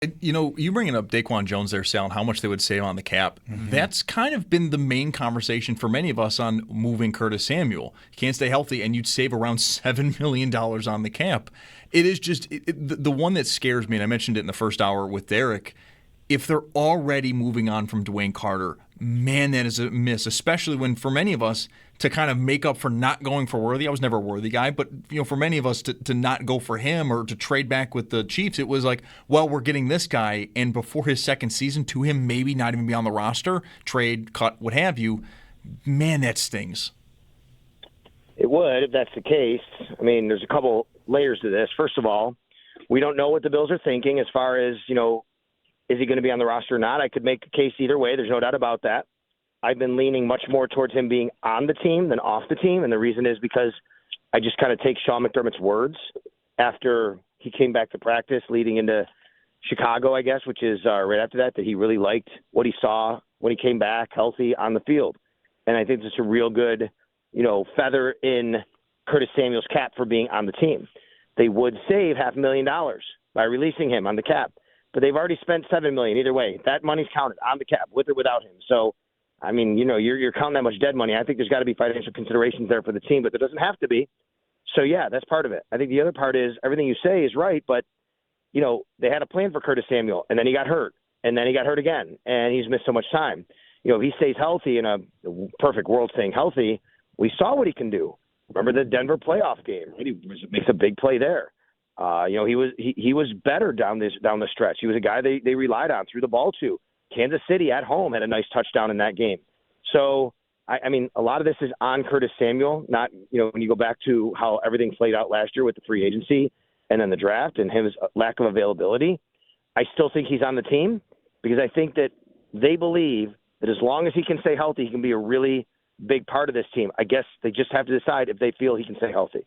You bringing up Daquan Jones there, Sal, and how much they would save on the cap. Mm-hmm. That's kind of been the main conversation for many of us on moving Curtis Samuel. He can't stay healthy, and you'd save around $7 million on the cap. It is just the one that scares me, and I mentioned it in the first hour with Derek. If they're already moving on from Dwayne Carter, man, that is a miss, especially when for many of us to kind of make up for not going for Worthy. I was never a Worthy guy, but for many of us to not go for him or to trade back with the Chiefs, it was like, well, we're getting this guy, and before his second season, to him maybe not even be on the roster, trade, cut, what have you. Man, that stings. It would if that's the case. I mean, there's a couple layers to this. First of all, we don't know what the Bills are thinking as far as, is he going to be on the roster or not? I could make a case either way. There's no doubt about that. I've been leaning much more towards him being on the team than off the team, and the reason is because I just kind of take Sean McDermott's words after he came back to practice leading into Chicago, I guess, which is right after that he really liked what he saw when he came back healthy on the field. And I think it's a real good, feather in Curtis Samuel's cap for being on the team. They would save $500,000 by releasing him on the cap, but they've already spent $7 million either way. That money's counted on the cap with or without him. So, I mean, you're counting that much dead money. I think there's got to be financial considerations there for the team, but there doesn't have to be. So, yeah, that's part of it. I think the other part is everything you say is right, but, they had a plan for Curtis Samuel, and then he got hurt, and then he got hurt again, and he's missed so much time. If he stays healthy in a perfect world staying healthy, we saw what he can do. Remember the Denver playoff game? He makes a big play there. He was better down the stretch. He was a guy they relied on, threw the ball to. Kansas City at home had a nice touchdown in that game. So, I mean, a lot of this is on Curtis Samuel, not, when you go back to how everything played out last year with the free agency and then the draft and his lack of availability. I still think he's on the team because I think that they believe that as long as he can stay healthy, he can be a really big part of this team. I guess they just have to decide if they feel he can stay healthy.